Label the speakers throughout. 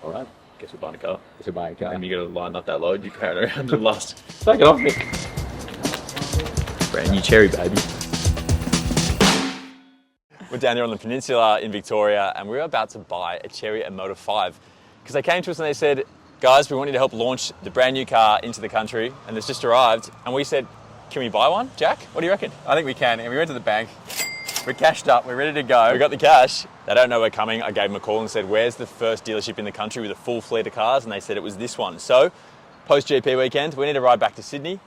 Speaker 1: All right. Guess we're buying a car.
Speaker 2: Guess we're buying a car.
Speaker 1: And you got to line up that load. You carry it around to the last. Take it off me. Brand new Chery, baby. We're down here on the Peninsula in Victoria, and we're about to buy a Chery Omoda 5 because they came to us and they said, guys, we want you to help launch the brand new car into the country, and it's just arrived. And we said, can we buy one? Jack, what do you reckon?
Speaker 2: I think we can. And we went to the bank. We're cashed up. We're ready to go.
Speaker 1: We got the cash. They don't know we're coming. I gave them a call and said, where's the first dealership in the country with a full fleet of cars? And they said it was this one. So, post GP weekend, we need to ride back to Sydney.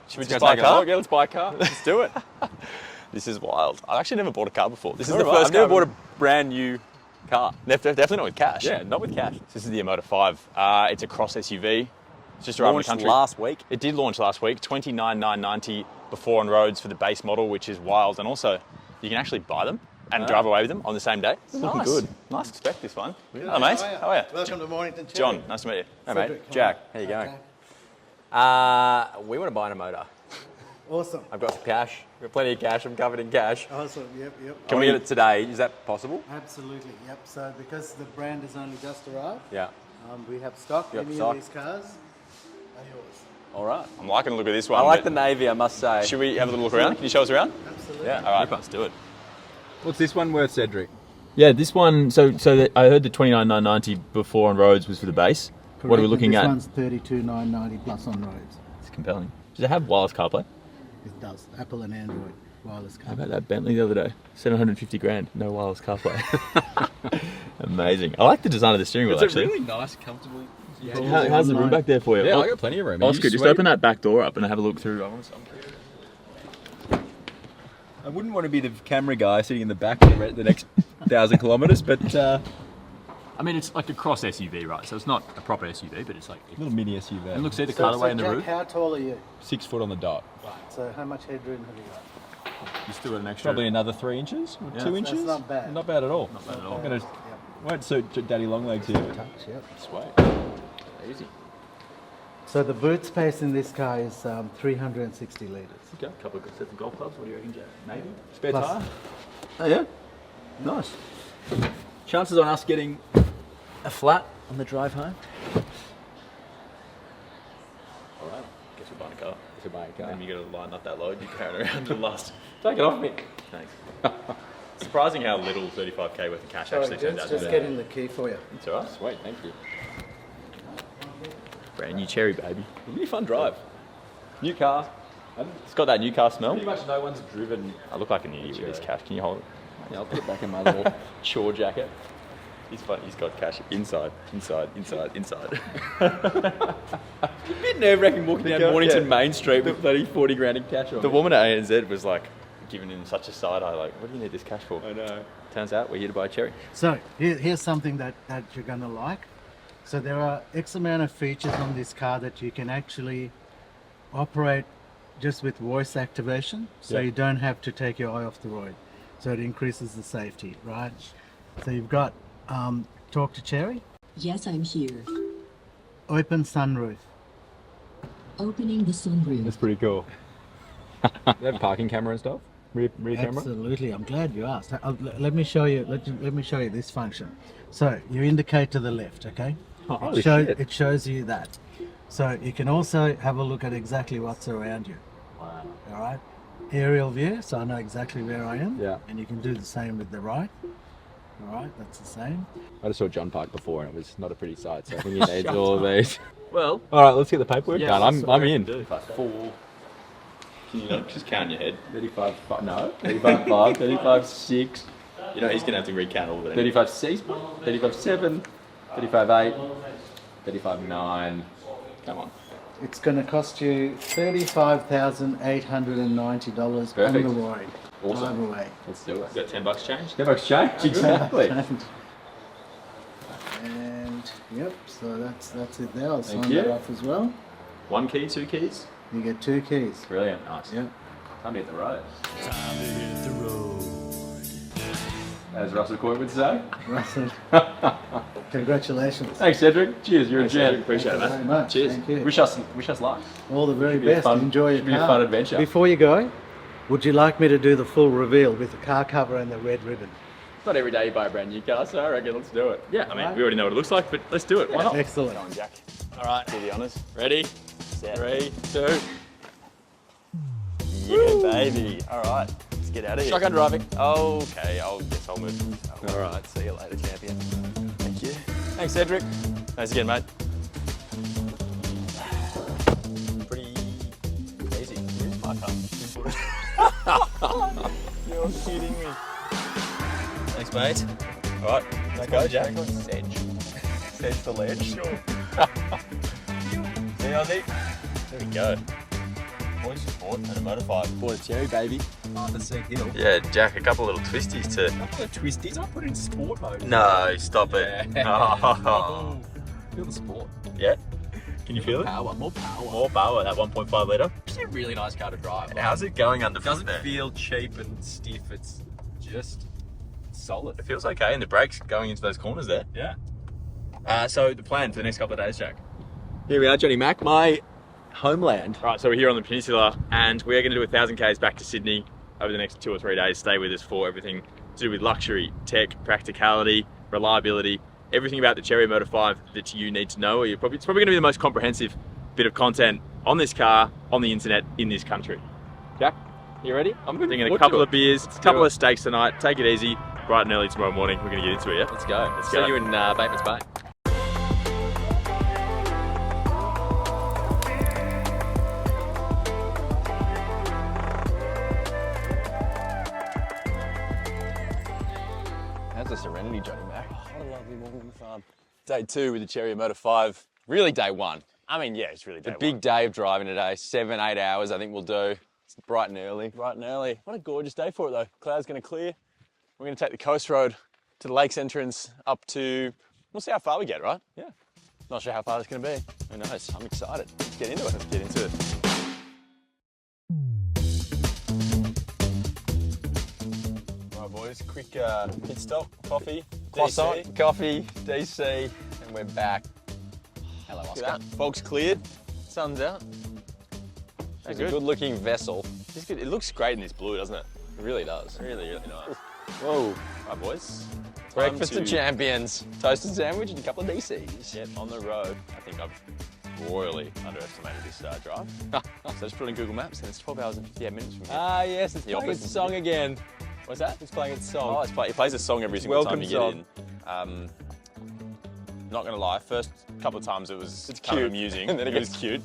Speaker 1: Should we just buy a car?
Speaker 2: Yeah, let's buy a car. Let's do it.
Speaker 1: This is wild. I've actually never bought a car before. This is
Speaker 2: the
Speaker 1: the first
Speaker 2: I've never
Speaker 1: car.
Speaker 2: bought a brand new car.
Speaker 1: Definitely not with cash.
Speaker 2: Yeah, not with cash.
Speaker 1: This is the Omoda 5. It's a cross SUV. It's just arrived in the country.
Speaker 2: Last week.
Speaker 1: It did launch last week. $29,990 before on roads for the base model, which is wild. And also, you can actually buy them and drive away with them on the same day. It's looking good. Nice spec, this one. Hello, mate. How are you?
Speaker 3: Welcome to Mornington, Chery.
Speaker 1: John, nice to meet you.
Speaker 2: Hey, mate.
Speaker 3: Cedric,
Speaker 2: Jack, how you going? We want to buy an Omoda.
Speaker 3: Awesome.
Speaker 2: I've got some cash. We've got plenty of cash. I'm covered in cash.
Speaker 3: Awesome. Yep.
Speaker 2: Can we get it today? Is that possible?
Speaker 3: Absolutely. Yep. So because the brand has only just arrived,
Speaker 2: Yeah.
Speaker 3: we have stock.
Speaker 2: You got
Speaker 3: Any
Speaker 2: stock?
Speaker 3: of these cars are yours.
Speaker 2: All right.
Speaker 1: I'm liking the look of this one.
Speaker 2: I like the navy, I must say.
Speaker 1: Should we have a little look around? Can you show us around?
Speaker 3: Absolutely.
Speaker 2: Yeah.
Speaker 1: All right, let's do it.
Speaker 2: What's this one worth, Cedric?
Speaker 1: Yeah, this one, I heard the $29,990 before on roads was for the base.
Speaker 3: Correct.
Speaker 1: What are we looking at?
Speaker 3: This one's $32,990 plus on roads.
Speaker 1: It's compelling. Does it have wireless CarPlay?
Speaker 3: It does. Apple and Android wireless
Speaker 1: How
Speaker 3: car.
Speaker 1: about that Bentley the other day? 750 grand, no wireless CarPlay. Amazing. I like the design of the steering wheel,
Speaker 2: It's
Speaker 1: actually.
Speaker 2: a really nice, comfortable...
Speaker 1: How's the room back there for you?
Speaker 2: Yeah, I got plenty of room.
Speaker 1: Oscar, just open that back door up and have a look through.
Speaker 2: I wouldn't want to be the camera guy sitting in the back for the next 1,000 kilometres, but...
Speaker 1: I mean, it's like a cross SUV, right? So it's not a proper SUV, but it's like...
Speaker 2: a little mini SUV.
Speaker 1: And look, see the
Speaker 3: So,
Speaker 1: cutaway in the
Speaker 3: Jack,
Speaker 1: roof?
Speaker 3: how tall are you?
Speaker 2: 6 foot on the dot.
Speaker 3: Right. So how much headroom have you got?
Speaker 1: You still got an extra...
Speaker 2: Probably another 3 inches, or
Speaker 1: Yeah.
Speaker 2: 2 inches.
Speaker 3: That's not bad.
Speaker 2: Not bad at all.
Speaker 1: Not bad at all.
Speaker 2: I'm gonna
Speaker 3: Yep.
Speaker 2: won't suit Daddy Longlegs here.
Speaker 3: Touch. Yep.
Speaker 2: Sweet.
Speaker 1: Easy.
Speaker 3: So the boot space in this car is 360 litres.
Speaker 1: Okay. A couple of good sets of golf clubs. What do you reckon, Jack? Maybe?
Speaker 2: Spare
Speaker 3: Plus-
Speaker 2: tyre? Oh yeah. Nice. Chances on us getting a flat on the drive home?
Speaker 1: All right. Guess we're buying a car.
Speaker 2: Guess we're buying a car.
Speaker 1: And you got to line up that load. You carry it around to the last. Take it off me. Thanks. Surprising how little 35k worth of cash actually turned out to
Speaker 3: just
Speaker 1: be.
Speaker 3: getting the key for you.
Speaker 1: It's all right.
Speaker 2: Sweet, thank you.
Speaker 1: Brand new Chery, baby.
Speaker 2: It'll be a fun drive. New car.
Speaker 1: It's got that new car smell.
Speaker 2: Pretty much no one's driven.
Speaker 1: I look like an idiot with this cash. Can you hold it?
Speaker 2: Yeah, I'll put it back in my little chore jacket.
Speaker 1: He's funny. He's got cash inside.
Speaker 2: A bit nerve-wracking walking down Mornington Main Street with bloody 40 grand in cash on
Speaker 1: The
Speaker 2: me.
Speaker 1: woman at ANZ was like giving him such a side eye, like, what do you need this cash for?
Speaker 2: I know.
Speaker 1: Turns out we're here to buy a Chery.
Speaker 3: So here's something that you're gonna like. So there are X amount of features on this car that you can actually operate just with voice activation. So
Speaker 2: Yeah.
Speaker 3: you don't have to take your eye off the road. So it increases the safety, right? So you've got talk to Chery,
Speaker 4: Yes, I'm here.
Speaker 3: open sunroof.
Speaker 4: Opening the sunroof.
Speaker 2: That's pretty cool. They have parking camera and stuff? Rear camera?
Speaker 3: Absolutely, I'm glad you asked. Let me show you. Let me show you this function. So you indicate to the left, okay?
Speaker 2: Holy shit.
Speaker 3: It shows you that. So you can also have a look at exactly what's around you.
Speaker 1: Wow.
Speaker 3: All right, aerial view, so I know exactly where I am.
Speaker 2: Yeah.
Speaker 3: And you can do the same with the right. All right, that's the same.
Speaker 2: I just saw John Park before and it was not a pretty sight, so I think he needs all of these.
Speaker 1: Well,
Speaker 2: All right, let's get the paperwork done. I'm in.
Speaker 1: 4. Can you not just count in your head?
Speaker 2: 35, no, 35, 5, 35, 6,
Speaker 1: You know, he's going to have to recount all of it.
Speaker 2: 35, 6, 35, 7, 35, 8, 35, 9.
Speaker 1: Come on.
Speaker 3: It's going to cost you $35,890
Speaker 2: Perfect.
Speaker 3: on the road.
Speaker 2: Awesome.
Speaker 3: Drive away.
Speaker 2: Let's do it.
Speaker 1: Got $10 change?
Speaker 2: Never exchange? Exactly.
Speaker 3: And yep, so that's it there. I'll
Speaker 2: Thank
Speaker 3: sign
Speaker 2: you.
Speaker 3: that off as well.
Speaker 1: 1 key, 2 keys?
Speaker 3: You get 2 keys.
Speaker 2: Brilliant.
Speaker 1: Nice.
Speaker 3: Yep.
Speaker 2: Time to hit the road. As Russell Coy would say.
Speaker 3: Russell, congratulations.
Speaker 2: Thanks, Cedric. Cheers, you're a gent.
Speaker 1: Appreciate it,
Speaker 3: Thank you
Speaker 1: man.
Speaker 3: very much.
Speaker 1: Cheers.
Speaker 3: Thank you.
Speaker 2: Wish us luck.
Speaker 3: All the very
Speaker 2: Should be a
Speaker 3: best.
Speaker 2: fun-
Speaker 3: Enjoy your
Speaker 2: should be a
Speaker 3: car.
Speaker 2: fun adventure.
Speaker 3: Before you go, would you like me to do the full reveal with the car cover and the red ribbon?
Speaker 1: It's not every day you buy a brand new car, so I reckon let's do it. Yeah, I mean, we already know what it looks like, but let's do it. Why not?
Speaker 3: Excellent.
Speaker 1: Go on, Jack. All right, do the honours. Ready? Set. 3, 2. Yeah, baby. All right, let's get out of here.
Speaker 2: Shotgun driving.
Speaker 1: Okay, I'll move.
Speaker 2: All right, see you later, champion.
Speaker 1: Thank you. Thanks, Cedric. Thanks again, mate. Pretty easy. Here's my car. You're kidding me. Thanks, mate. All right, let's go, Jack.
Speaker 2: Sedge.
Speaker 1: Sedge the ledge. Sure. See, Ozzy? There we go. Boy support and a Motor 5.
Speaker 2: Bought a Chery, baby. On the Sea Hill.
Speaker 1: Yeah, Jack, a couple of little twisties to...
Speaker 2: A couple of twisties. I put it in sport mode.
Speaker 1: No, stop it.
Speaker 2: Yeah.
Speaker 1: Oh.
Speaker 2: Feel the sport.
Speaker 1: Yeah? Can you feel it?
Speaker 2: Power, more power.
Speaker 1: More power, that 1.5 litre.
Speaker 2: It's a really nice car to drive.
Speaker 1: How's it going underfoot
Speaker 2: Doesn't
Speaker 1: there?
Speaker 2: feel cheap and stiff. It's just solid.
Speaker 1: It feels okay, and the brakes going into those corners there.
Speaker 2: Yeah.
Speaker 1: So the plan for the next couple of days, Jack?
Speaker 2: Here we are, Johnny Mac, my homeland.
Speaker 1: Right, so we're here on the Peninsula, and we're going to do 1,000 Ks back to Sydney over the next 2 or 3 days. Stay with us for everything to do with luxury, tech, practicality, reliability, everything about the Chery Omoda 5 that you need to know. It's probably going to be the most comprehensive bit of content on this car, on the internet, in this country. Jack, you ready?
Speaker 2: I'm
Speaker 1: thinking a couple of beers, a couple of steaks tonight. Take it easy. Bright and early tomorrow morning, we're going to get into it, yeah?
Speaker 2: Let's go.
Speaker 1: Let's
Speaker 2: See
Speaker 1: go.
Speaker 2: you in Bateman's Bay. How's the Serenity, Johnny Mac?
Speaker 1: What a lovely morning farm. Day 2 with the Chery Omoda 5.
Speaker 2: Really day one.
Speaker 1: I mean, yeah, it's really day
Speaker 2: The big
Speaker 1: one.
Speaker 2: day of driving today. 7-8 hours I think we'll do. It's bright and early.
Speaker 1: Bright and early. What a gorgeous day for it though. Cloud's going to clear. We're going to take the coast road to the lakes entrance up to, we'll see how far we get, right?
Speaker 2: Yeah.
Speaker 1: Not sure how far it's going to be.
Speaker 2: Who knows? I'm excited.
Speaker 1: Let's get into it. Let's get into it. Right boys, quick pit stop, coffee,
Speaker 2: Croissant,
Speaker 1: DC.
Speaker 2: coffee, DC, and we're back. Hello,
Speaker 1: Look
Speaker 2: Oscar.
Speaker 1: at that. Fog's cleared, sun's out.
Speaker 2: It's
Speaker 1: good.
Speaker 2: a good-looking vessel.
Speaker 1: It's good. It looks great in this blue, doesn't it?
Speaker 2: It really does.
Speaker 1: Really, really nice.
Speaker 2: Whoa.
Speaker 1: Right boys.
Speaker 2: Breakfast
Speaker 1: Time
Speaker 2: of
Speaker 1: to
Speaker 2: champions. Toasted sandwich and a couple of DCs.
Speaker 1: get on the road. I think I've royally underestimated this drive. So just put it in Google Maps and it's 12 hours and 58 minutes from here.
Speaker 2: Ah, yes, it's
Speaker 1: The
Speaker 2: playing
Speaker 1: office
Speaker 2: its
Speaker 1: is
Speaker 2: song
Speaker 1: big.
Speaker 2: again.
Speaker 1: What's that?
Speaker 2: It's playing its song.
Speaker 1: Oh, it plays a song every single
Speaker 2: Welcome
Speaker 1: time you
Speaker 2: song.
Speaker 1: get in. Not gonna lie, first couple of times it was
Speaker 2: It's
Speaker 1: kind
Speaker 2: cute.
Speaker 1: of amusing.
Speaker 2: And then it
Speaker 1: was
Speaker 2: gets-
Speaker 1: cute.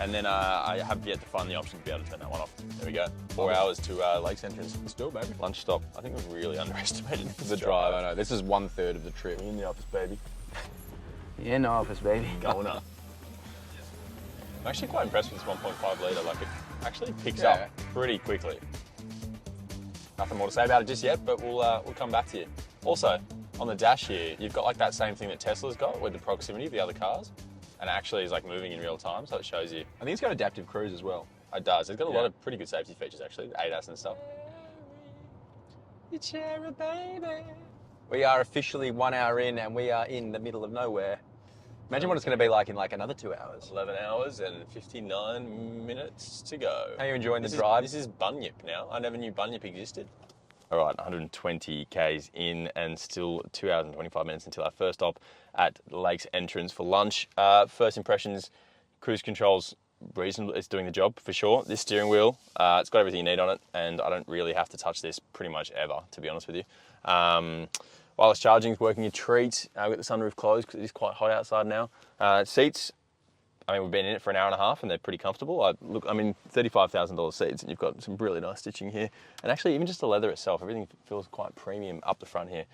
Speaker 1: And then I have yet to find the option to be able to turn that one off. There we go. 4 hours to Lakes Entrance. Let's do it, baby. Lunch stop. I think we've really underestimated
Speaker 2: The drive, I know. This is 1/3 of the trip.
Speaker 1: In the office, baby.
Speaker 2: In the office, baby.
Speaker 1: Going up. I'm actually quite impressed with this 1.5 litre. Like it actually picks
Speaker 2: Yeah.
Speaker 1: up pretty quickly. Nothing more to say about it just yet, but we'll come back to you. Also, on the dash here, you've got like that same thing that Tesla's got with the proximity of the other cars, and it actually is like moving in real time, so it shows you.
Speaker 2: I think it's got adaptive cruise as well.
Speaker 1: It does. It's got a lot
Speaker 2: Yeah.
Speaker 1: of pretty good safety features actually, ADAS and stuff.
Speaker 2: Your Chery, baby. We are officially 1 hour in and we are in the middle of nowhere. Imagine what it's going to be like in like another 2 hours.
Speaker 1: 11 hours and 59 minutes to go.
Speaker 2: How are you enjoying the
Speaker 1: This
Speaker 2: drive?
Speaker 1: This is Bunyip now. I never knew Bunyip existed. All right, 120 Ks in and still 2 hours and 25 minutes until our first stop at Lakes Entrance for lunch. First impressions, cruise control's reasonable. It's doing the job for sure. This steering wheel, it's got everything you need on it, and I don't really have to touch this pretty much ever, to be honest with you. Wireless charging is working a treat. We've got the sunroof closed because it is quite hot outside now. Seats, I mean, we've been in it for an hour and a half and they're pretty comfortable. $35,000 seats and you've got some really nice stitching here. And actually, even just the leather itself, everything feels quite premium up the front here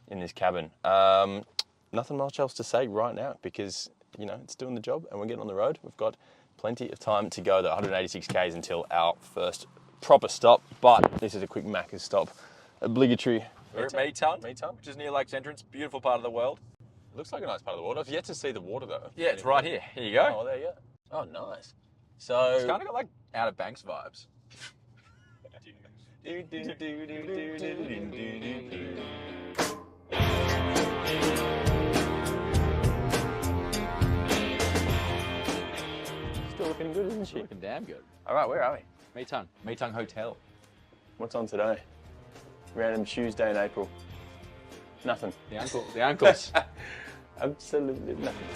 Speaker 1: in this cabin. Nothing much else to say right now because, you know, it's doing the job and we're getting on the road. We've got plenty of time to go, the 186 Ks until our first proper stop. But this is a quick Macca's stop, obligatory.
Speaker 2: We're at Melbourne, which is near Lakes Entrance. Beautiful part of the world.
Speaker 1: It looks like a nice part of the water. I've yet to see the water though.
Speaker 2: Yeah, it's right here. Here you go.
Speaker 1: Oh, there you go.
Speaker 2: Oh, nice. So
Speaker 1: It's
Speaker 2: it's kind of got like Outer Banks vibes.
Speaker 1: Still looking good, isn't she?
Speaker 2: Looking damn good.
Speaker 1: All right, where are we?
Speaker 2: Melbourne Hotel.
Speaker 1: What's on today? Random Tuesday in April. Nothing.
Speaker 2: The ankles.
Speaker 1: Absolutely nothing.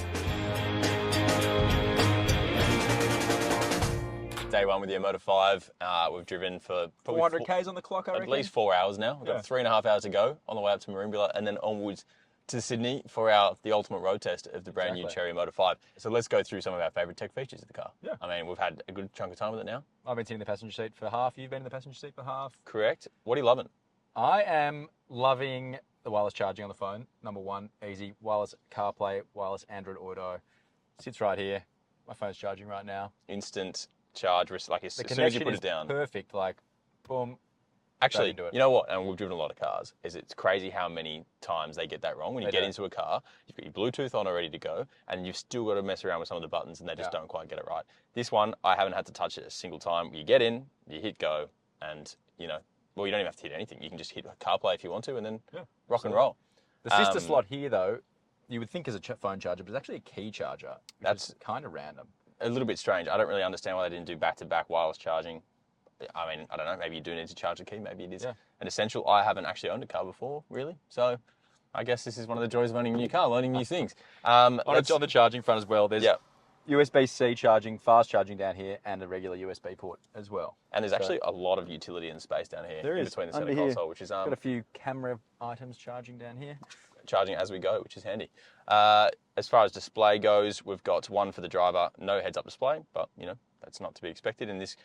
Speaker 1: Day one with the Omoda 5. We've driven for probably
Speaker 2: 400 Ks on the clock, I reckon.
Speaker 1: at least 4 hours now. We've got 3.5 hours to go on the way up to Merimbula and then onwards to Sydney for the ultimate road test of the brand new Chery Omoda 5. So let's go through some of our favourite tech features of the car.
Speaker 2: Yeah.
Speaker 1: I mean, we've had a good chunk of time with it now.
Speaker 2: I've been sitting in the passenger seat for half. You've been in the passenger seat for half.
Speaker 1: Correct. What are you loving?
Speaker 2: I am loving the wireless charging on the phone. Number one, easy. Wireless CarPlay, wireless Android Auto. Sits right here. My phone's charging right now.
Speaker 1: Instant charge, like as
Speaker 2: The
Speaker 1: soon as you
Speaker 2: connection
Speaker 1: put
Speaker 2: is
Speaker 1: it down.
Speaker 2: perfect. Like, boom.
Speaker 1: Actually,
Speaker 2: into it.
Speaker 1: you know what? And we've driven a lot of cars. It's crazy how many times they get that wrong. When you
Speaker 2: They
Speaker 1: get
Speaker 2: do.
Speaker 1: into a car, you've got your Bluetooth on already to go, and you've still got to mess around with some of the buttons, and they just don't quite get it right. This one, I haven't had to touch it a single time. You get in, you hit go, and well, you don't even have to hit anything. You can just hit CarPlay if you want to, and then rock and roll.
Speaker 2: The sister slot here, though, you would think is a phone charger, but it's actually a key charger. That's kind of random.
Speaker 1: A little bit strange. I don't really understand why they didn't do back-to-back wireless charging. I mean, I don't know. Maybe you do need to charge the key. Maybe it is an essential. I haven't actually owned a car before, really. So I guess this is one of the joys of owning a new car, learning new things.
Speaker 2: On the charging front as well, there's
Speaker 1: Yeah.
Speaker 2: USB-C charging, fast charging down here, and a regular USB port as well.
Speaker 1: And there's actually a lot of utility and space down here
Speaker 2: There
Speaker 1: in
Speaker 2: is,
Speaker 1: between the
Speaker 2: under
Speaker 1: center
Speaker 2: here.
Speaker 1: console, which is
Speaker 2: Got a few camera items charging down here.
Speaker 1: charging as we go, which is handy. As far as display goes, we've got one for the driver, no heads-up display, but that's not to be expected in this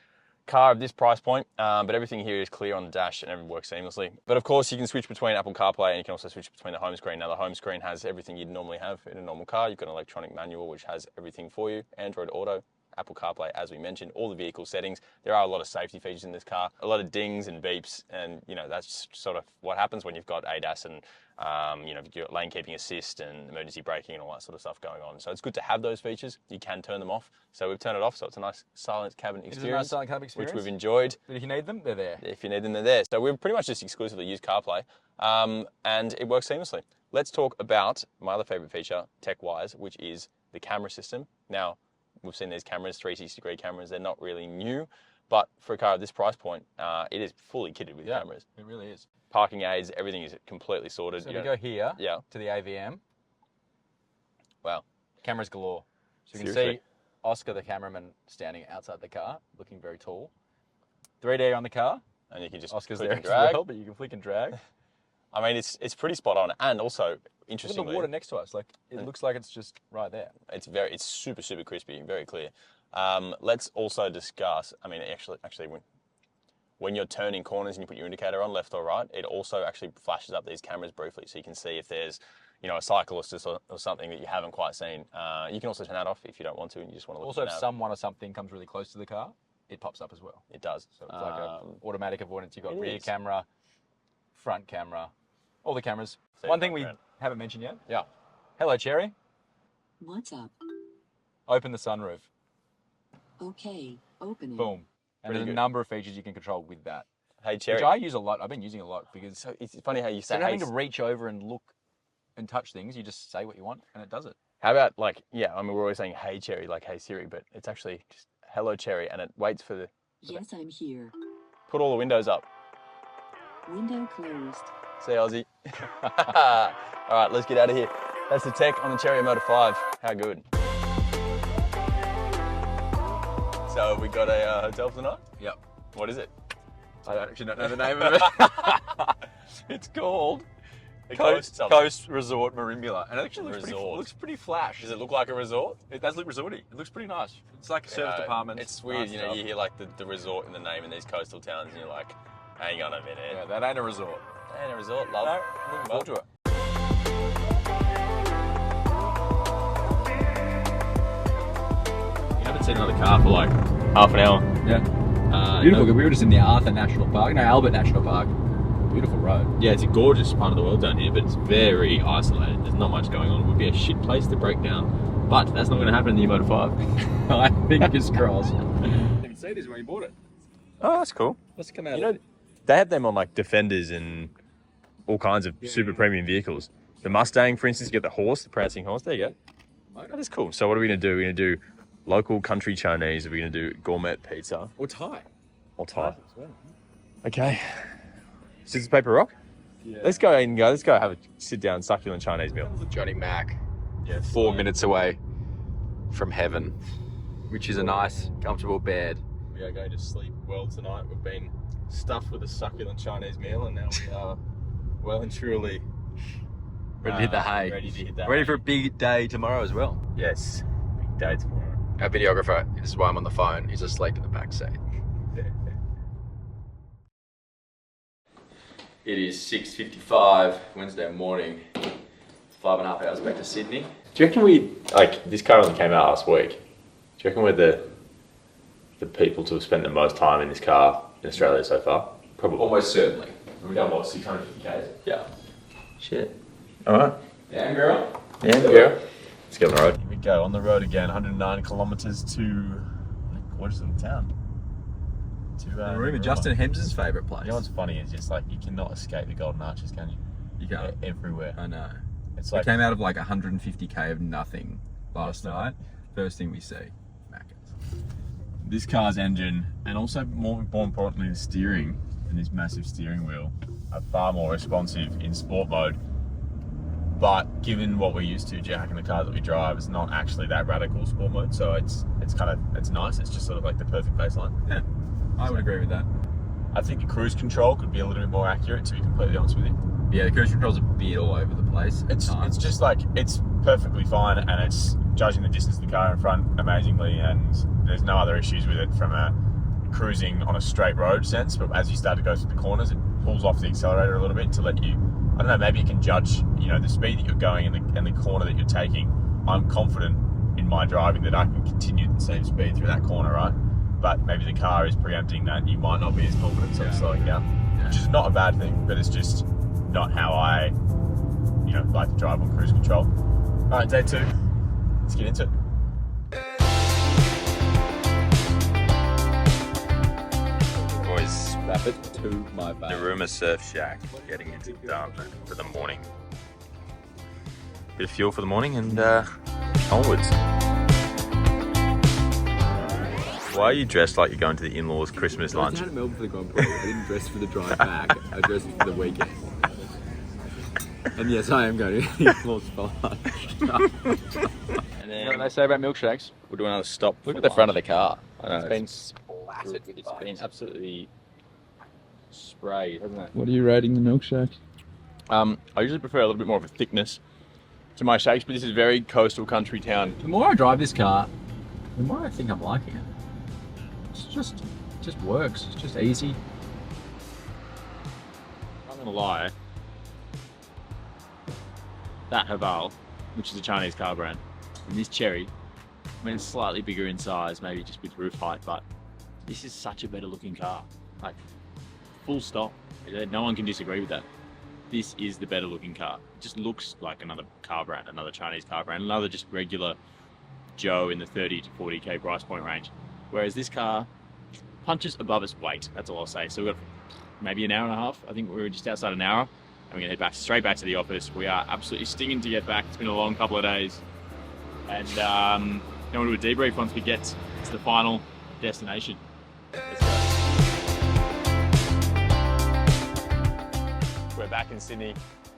Speaker 1: car of this price point. But everything here is clear on the dash and everything works seamlessly. But of course, you can switch between Apple CarPlay and you can also switch between the home screen. Now, the home screen has everything you'd normally have in a normal car. You've got an electronic manual, which has everything for you, Android Auto, Apple CarPlay, as we mentioned, all the vehicle settings. There are a lot of safety features in this car, a lot of dings and beeps, and that's sort of what happens when you've got ADAS and you've got lane keeping assist and emergency braking and all that sort of stuff going on. So it's good to have those features. You can turn them off. So we've turned it off, so it's a nice silent cabin experience.
Speaker 2: It is a nice silent cabin experience.
Speaker 1: Which we've enjoyed.
Speaker 2: But if you need them, they're there.
Speaker 1: If you need them, they're there. So we've pretty much just exclusively used CarPlay, and it works seamlessly. Let's talk about my other favorite feature, tech-wise, which is the camera system. Now, we've seen these cameras, 360-degree cameras. They're not really new, but for a car at this price point, it is fully kitted with cameras.
Speaker 2: It really is.
Speaker 1: Parking aids, everything is completely sorted.
Speaker 2: So we go here
Speaker 1: to
Speaker 2: the AVM.
Speaker 1: Wow.
Speaker 2: Cameras galore. So you can
Speaker 1: Seriously.
Speaker 2: see Oscar, the cameraman, standing outside the car, looking very tall. 3D on the car.
Speaker 1: And you can just
Speaker 2: Oscar's
Speaker 1: click
Speaker 2: there
Speaker 1: and
Speaker 2: as
Speaker 1: drag.
Speaker 2: well, but you can flick and drag.
Speaker 1: I mean, it's pretty spot on, and also
Speaker 2: Look at
Speaker 1: interestingly,
Speaker 2: the water next to us. Like it looks like it's just right there.
Speaker 1: it's super crispy, very clear. Let's also discuss. I mean, actually, when you're turning corners and you put your indicator on left or right, it also actually flashes up these cameras briefly, so you can see if there's a cyclist or something that you haven't quite seen. You can also turn that off if you don't want to, and you just want to look.
Speaker 2: Also,
Speaker 1: at
Speaker 2: if
Speaker 1: the nav.
Speaker 2: someone or something comes really close to the car, it pops up as well.
Speaker 1: It does.
Speaker 2: So it's like a automatic avoidance. You've got
Speaker 1: it
Speaker 2: rear
Speaker 1: is.
Speaker 2: camera, front camera, all the cameras.
Speaker 1: So
Speaker 2: One thing we
Speaker 1: background.
Speaker 2: haven't mentioned yet.
Speaker 1: Yeah.
Speaker 2: Hello, Chery.
Speaker 4: What's up?
Speaker 2: Open the sunroof.
Speaker 4: Okay, opening.
Speaker 2: Boom. And
Speaker 1: Pretty
Speaker 2: there's a
Speaker 1: good.
Speaker 2: number of features you can control with that.
Speaker 1: Hey,
Speaker 2: Which
Speaker 1: Chery.
Speaker 2: I use a lot. I've been using a lot because
Speaker 1: So it's funny how you say.
Speaker 2: instead of having
Speaker 1: hey,
Speaker 2: to reach over and look and touch things, you just say what you want and it does it.
Speaker 1: How about I mean, we're always saying "Hey Chery," like "Hey Siri," but it's actually just "Hello Chery," and it waits for the.
Speaker 4: Yes, I'm here.
Speaker 1: Put all the windows up.
Speaker 4: Window closed.
Speaker 1: See, Aussie. All right, let's get out of here. That's the tech on the Chery Omoda 5. How good. So we got a hotel tonight?
Speaker 2: Yep.
Speaker 1: What is it?
Speaker 2: I actually don't know the name of it. It's called
Speaker 1: The
Speaker 2: Coast Resort Merimbula. And it actually looks pretty flash.
Speaker 1: Does it look like a resort?
Speaker 2: It does look resorty. It looks pretty nice. It's like a service department.
Speaker 1: It's weird,
Speaker 2: nice stuff.
Speaker 1: you hear like the resort in the name in these coastal towns and you're like, hang on a minute.
Speaker 2: Yeah, that ain't a resort.
Speaker 1: And a resort, love.
Speaker 2: No, looking forward to it.
Speaker 1: You haven't seen another car for like half an hour.
Speaker 2: Yeah. Beautiful. We were just in the Arthur National Park. No, Albert National Park. Beautiful road.
Speaker 1: Yeah, it's a gorgeous part of the world down here, but it's very isolated. There's not much going on. It would be a shit place to break down, but that's not going to happen in the Omoda 5.
Speaker 2: I think it's crossed. Didn't even see this when you bought it.
Speaker 1: Oh, that's cool.
Speaker 2: Let's come out.
Speaker 1: They have them on like Defenders and all kinds of super premium vehicles. The Mustang, for instance, you get the horse, the prancing horse. There you go. Oh, that's cool. So what are we going to do? We're going to do local country Chinese. We're going to do gourmet pizza.
Speaker 2: Or Thai.
Speaker 1: Or Thai. Okay. Scissors, paper, rock?
Speaker 2: Yeah.
Speaker 1: Let's go and go. Let's go have a sit down succulent Chinese meal.
Speaker 2: Johnny Mac,
Speaker 1: Yes.
Speaker 2: 4 minutes away from heaven, which is a nice, comfortable bed.
Speaker 1: We are going to sleep well tonight. We've been stuffed with a succulent Chinese meal, and now we are well and truly
Speaker 2: Ready to hit the hay.
Speaker 1: Ready to hit that.
Speaker 2: Ready for a big day tomorrow as well.
Speaker 1: Yes, big day tomorrow.
Speaker 2: Our videographer, this is why I'm on the phone, he's asleep in the back seat. It is 6:55 Wednesday morning. 5.5 hours back to Sydney.
Speaker 1: Do you reckon this car only came out last week? Do you reckon we're the people to have spent the most time in this car in Australia so far? Probably.
Speaker 2: Almost certainly.
Speaker 1: We've done what, 650 k's?
Speaker 2: Yeah.
Speaker 1: Shit. All right.
Speaker 2: Yeah, girl.
Speaker 1: Yeah, girl. Let's get on the road. Here we go, on the road again. 109 kilometres to, what is it in town? To
Speaker 2: Narooma, Justin Hems's favourite place.
Speaker 1: You know what's funny is just like you cannot escape the Golden Arches, can you?
Speaker 2: You can't.
Speaker 1: Everywhere.
Speaker 2: I know.
Speaker 1: It's
Speaker 2: We
Speaker 1: like
Speaker 2: came out of like 150k of nothing last night. First thing we see, Macca's.
Speaker 1: this car's engine, and also more importantly the steering and this massive steering wheel, are far more responsive in sport mode. But given what we're used to, Jack, and the cars that we drive, it's not actually that radical sport mode. So it's nice. It's just sort of like the perfect baseline.
Speaker 2: Yeah, I would agree with that.
Speaker 1: I think the cruise control could be a little bit more accurate, to be completely honest with you.
Speaker 2: Yeah, the cruise control's a bit all over the place. at
Speaker 1: It's
Speaker 2: times.
Speaker 1: just like, it's perfectly fine, and it's judging the distance of the car in front amazingly, and there's no other issues with it from a cruising on a straight road sense. But as you start to go through the corners, it pulls off the accelerator a little bit to let you, I don't know, maybe it can judge, the speed that you're going and the corner that you're taking. I'm confident in my driving that I can continue the same speed through that corner, right? But maybe the car is preempting that. You might not be as confident, so it's slowing down, which is not a bad thing, but it's just not how I, like to drive on cruise control. All right, day 2. Let's get into it. Boys,
Speaker 2: Strap it to my back.
Speaker 1: Narooma Surf Shack, getting it done for the morning. Bit of fuel for the morning and onwards. Why are you dressed like you're going to the in-laws' Christmas lunch?
Speaker 2: I was down at Melbourne for the Grand Prix. I didn't dress for the drive back. I dressed for the weekend. And yes, I am going to the in-laws for lunch.
Speaker 1: And
Speaker 2: You know what they say about milkshakes?
Speaker 1: we'll do another stop.
Speaker 2: Look at the front of the car.
Speaker 1: I know,
Speaker 2: It's been splattered with
Speaker 1: it's been
Speaker 2: ice.
Speaker 1: absolutely sprayed, hasn't it?
Speaker 2: What are you rating the milkshake?
Speaker 1: I usually prefer a little bit more of a thickness to my shakes, but this is very coastal country town.
Speaker 2: The more I drive this car, the more I think I'm liking it. It just works. It's just easy.
Speaker 1: I'm not gonna lie, that Haval, which is a Chinese car brand, and this Chery, I mean, it's slightly bigger in size, maybe just with roof height, but this is such a better looking car. Like, full stop. No one can disagree with that. This is the better looking car. It just looks like another car brand, another Chinese car brand, another just regular Joe in the 30 to 40k price point range. Whereas this car punches above its weight, that's all I'll say. So we've got maybe an hour and a half. I think we're just outside an hour, and we're gonna head straight back to the office. We are absolutely stinging to get back. It's been a long couple of days. And then we'll do a debrief once we get to the final destination. Let's go. We're back in Sydney,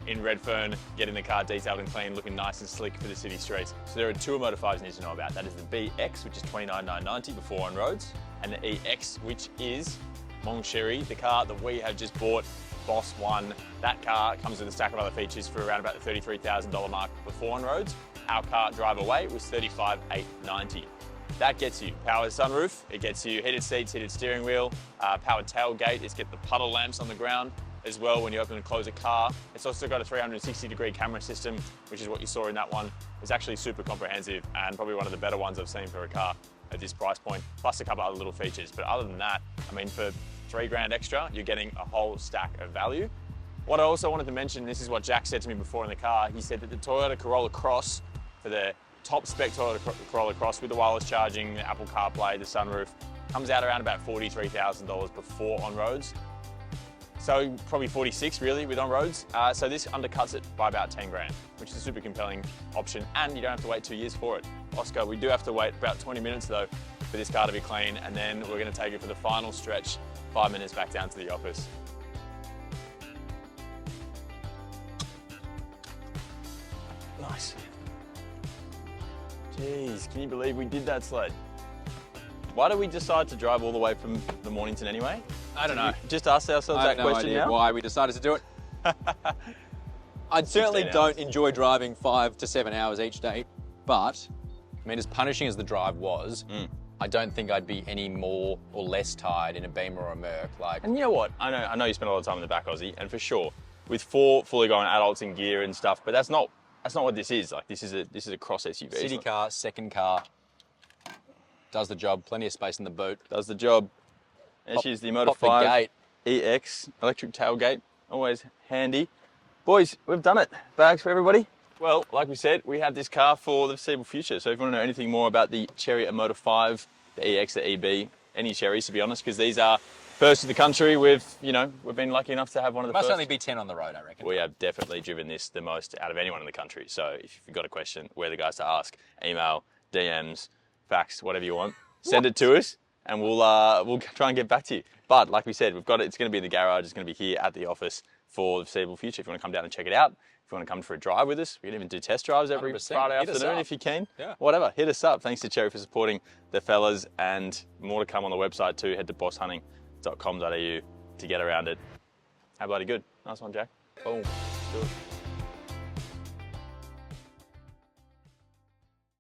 Speaker 1: in Redfern, getting the car detailed and clean, looking nice and slick for the city streets. So there are 2 Omoda 5s you need to know about. That is the BX, which is $29,990 before on roads, and the EX, which is Chery, the car that we have just bought, Boss One. That car comes with a stack of other features for around about the $33,000 mark before on roads. Our car drive away was $35,890. That gets you powered sunroof, it gets you heated seats, heated steering wheel, powered tailgate, it's got the puddle lamps on the ground as well when you open and close a car. It's also got a 360-degree camera system, which is what you saw in that one. It's actually super comprehensive and probably one of the better ones I've seen for a car at this price point, plus a couple other little features. But other than that, I mean, for $3,000 extra, you're getting a whole stack of value. What I also wanted to mention, this is what Jack said to me before in the car, he said that the Toyota Corolla Cross, for the top spec Toyota Corolla Cross with the wireless charging, the Apple CarPlay, the sunroof, comes out around about $43,000 before on roads. So probably 46 really with on roads. So this undercuts it by about 10 grand, which is a super compelling option, and you don't have to wait 2 years for it. Oscar, we do have to wait about 20 minutes though for this car to be clean, and then we're gonna take it for the final stretch, 5 minutes back down to the office. nice. Jeez, can you believe we did that sled? Why did we decide to drive all the way from the Mornington anyway?
Speaker 2: I don't know.
Speaker 1: Just ask ourselves
Speaker 2: I
Speaker 1: that
Speaker 2: have no
Speaker 1: question
Speaker 2: idea
Speaker 1: now.
Speaker 2: why we decided to do it. I certainly
Speaker 1: 16
Speaker 2: don't
Speaker 1: hours.
Speaker 2: enjoy driving 5 to 7 hours each day, but I mean, as punishing as the drive was, I don't think I'd be any more or less tired in a Beamer or a Merc. Like,
Speaker 1: And you know what? I know you spend a lot of time in the back, Aussie, and for sure, with 4 fully grown adults in gear and stuff, but that's not what this is. Like this is a cross SUV.
Speaker 2: city car, second car, does the job. Plenty of space in the boot.
Speaker 1: Does the job. There she is, the Omoda
Speaker 2: Pop the
Speaker 1: 5
Speaker 2: gate.
Speaker 1: EX electric tailgate, always handy. Boys, we've done it. Bags for everybody. Well, like we said, we have this car for the foreseeable future. So if you want to know anything more about the Chery Omoda 5, the EX, the EB, any Cherys to be honest, because these are first in the country. We've been lucky enough to have one of the
Speaker 2: Must
Speaker 1: first.
Speaker 2: only be 10 on the road, I reckon.
Speaker 1: We have definitely driven this the most out of anyone in the country. So if you've got a question, we're the guys to ask. Email, DMs, fax, whatever you want. Send it to us and we'll try and get back to you. But like we said, we've got it. It's going to be in the garage. It's going to be here at the office for the foreseeable future. If you want to come down and check it out, if you want to come for a drive with us, we can even do test drives every
Speaker 2: 100%.
Speaker 1: Friday
Speaker 2: Hit us
Speaker 1: afternoon
Speaker 2: up.
Speaker 1: if you can.
Speaker 2: Yeah.
Speaker 1: Whatever, hit us up. Thanks to Chery for supporting the fellas, and more to come on the website too. Head to bosshunting.com.au to get around it. How bloody good. Nice one, Jack.
Speaker 2: Boom. Let's do it.